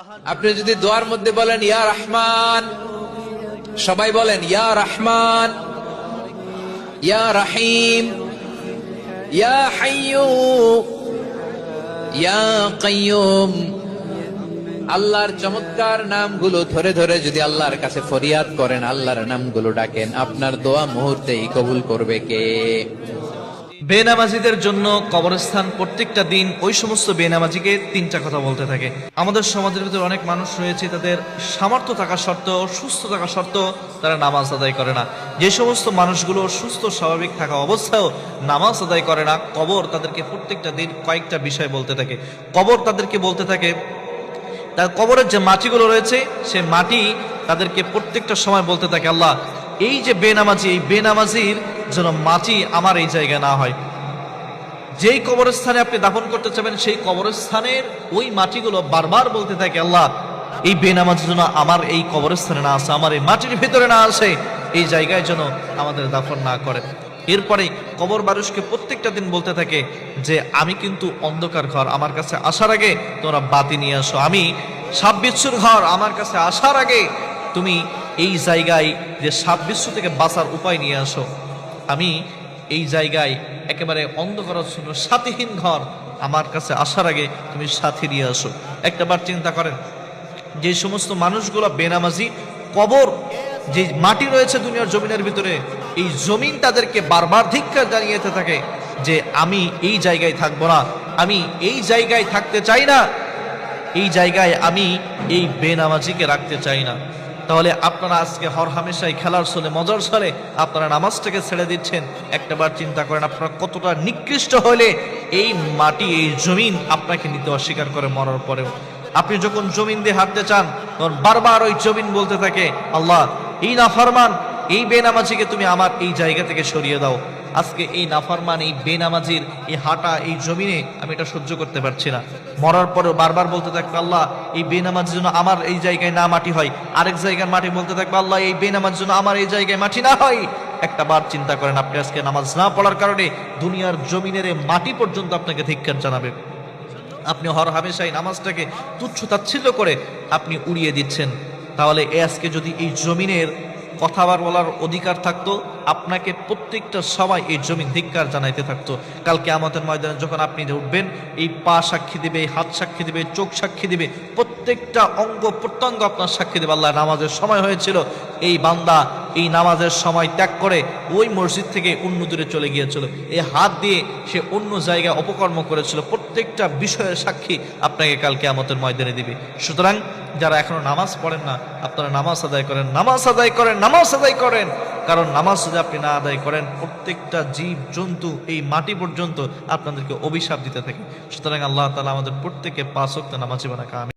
আপনি যদি দোয়ার মধ্যে বলেন ইয়া রহমান, সবাই বলেন ইয়া রহমান, ইয়া রহিম, ইয়া হাইয়্যু, ইয়া কাইয়্যুম, আল্লাহর চমৎকার নামগুলো ধরে ধরে যদি আল্লাহর কাছে ফরিয়াদ করেন, আল্লাহর নামগুলো ডাকেন, আপনার দোয়া মুহূর্তেই কবুল করবে কে? বেনামাজিদের জন্য কবরস্থান প্রত্যেকটা দিন ওই সমস্ত বেনামাজিকে তিনটা কথা বলতে থাকে। আমাদের সমাজের ভিতরে অনেক মানুষ রয়েছে, তাদের সামর্থ্য থাকা সত্ত্বেও, সুস্থ থাকা সত্ত্বেও তারা নামাজ আদায় করে না। যে সমস্ত মানুষগুলো সুস্থ স্বাভাবিক থাকা অবস্থায়ও নামাজ আদায় করে না, কবর তাদেরকে প্রত্যেকটা দিন কয়েকটা বিষয় বলতে থাকে। কবর তাদেরকে বলতে থাকে, তার কবরের যে মাটিগুলো রয়েছে সে মাটি তাদেরকে প্রত্যেকটা সময় বলতে থাকে, আল্লাহ এই যে বেনামাজি, এই বেনামাজির যেন মাটি আমার এই জায়গায় না হয়। যেই কবরস্থানে আপনি দাফন করতে চাবেন সেই কবরস্থানের ওই মাটিগুলো বারবার বলতে থাকে, আল্লাহ এই বেনামাজি যেন আমার এই কবরস্থানে না আসে, আমার এই মাটির ভিতরে না আসে, এই জায়গায় যেন আমাদের দাফন না করে। এরপরে কবর মানুষকে প্রত্যেকটা দিন বলতে থাকে যে আমি কিন্তু অন্ধকার ঘর, আমার কাছে আসার আগে তোমরা বাতি নিয়ে আসো, আমি সাপ বিচ্ছুর ঘর, আমার কাছে আসার আগে তুমি এই জায়গায় যে সাপ বিচ্ছু থেকে বাঁচার উপায় নিয়ে আসো, আমি এই জায়গায় একেবারে অন্ধকারাচ্ছন্ন সাথীহীন ঘর, আমার কাছে আসার আগে তুমি সাথী নিয়ে আসো। একটাবার চিন্তা করেন, যে সমস্ত মানুষগুলো বেনামাজি, কবর যে মাটি রয়েছে দুনিয়ার জমিনের ভিতরে, এই জমিন তাদেরকে বারবার ধিক্কার জানিয়েতে থাকে যে আমি এই জায়গায় থাকবো না, আমি এই জায়গায় থাকতে চাই না, এই জায়গায় আমি এই বেনামাজিকে রাখতে চাই না। তাহলে আপনারা আজকে হরহামেশাই খেলার ছলে, মজার ছলে আপনারা নামাজটাকে ছেড়ে দিচ্ছেন। একটাবার চিন্তা করেন আপনারা কতটা নিকৃষ্ট হলে এই মাটি, এই জমিন আপনাকে নিতে অস্বীকার করে মরার পরেও। আপনি যখন জমিন দিয়ে হাঁটতে চান তখন বারবার ওই জমিন বলতে থাকে, আল্লাহ এই নাফরমান, এই বেনামাজিকে তুমি আমার এই জায়গা থেকে সরিয়ে দাও। আজকে এই নাফরমান, এই বেনামাজির এই হাঁটা এই জমিনে আমি এটা সহ্য করতে পারছি না। মরার পরেও বারবার বলতে থাকবে, আল্লাহ এই বেনামাজির জন্য আমার এই জায়গায় না মাটি হয়। আরেক জায়গার মাটি বলতে থাকবে, আল্লাহ এই বেনামাজির জন্য আমার এই জায়গায় মাটি না হয়। একটা বার চিন্তা করেন, আপনি আজকে নামাজ না পড়ার কারণে দুনিয়ার জমিনের মাটি পর্যন্ত আপনাকে ধিক্কার জানাবে। আপনি হরহামেশাই নামাজটাকে তুচ্ছ তাচ্ছিল্য করে আপনি উড়িয়ে দিচ্ছেন। তাহলে আজকে যদি এই জমিনের কথা বলার অধিকার থাকতো, আপনাকে প্রত্যেকটা সময় এই জমিন ধিক্কার জানাইতে থাকতো। কাল কিয়ামতের ময়দানে যখন আপনি উঠবেন, এই পা সাক্ষী দিবে, এই হাত সাক্ষী দিবে, চোখ সাক্ষী দিবে, প্রত্যেকটা অঙ্গ প্রত্যঙ্গ আপনার সাক্ষী দেবে, আল্লাহ নামাজের সময় হয়েছিল, এই বান্দা এই নামাজের সময় ত্যাগ করে ওই মসজিদ থেকে অন্য দূরে চলে গিয়েছিল, এই হাত দিয়ে সে অন্য জায়গায় অপকর্ম করেছিল। প্রত্যেকটা বিষয়ের সাক্ষী আপনাকে কাল কিয়ামতের ময়দানে দিবে। সুতরাং যারা এখনো নামাজ পড়েন না, আপনারা নামাজ আদায় করেন, নামাজ আদায় করেন, নামাজ আদায় করেন। কারণ নামাজ যদি আপনি না আদায় করেন, প্রত্যেকটা জীব জন্তু এই মাটি পর্যন্ত আপনাদেরকে অভিশাপ দিতে থাকে। সুতরাং আল্লাহ তাআলা আমাদের প্রত্যেককে 5 ওয়াক্ত নামাজি বানাক। আমিন।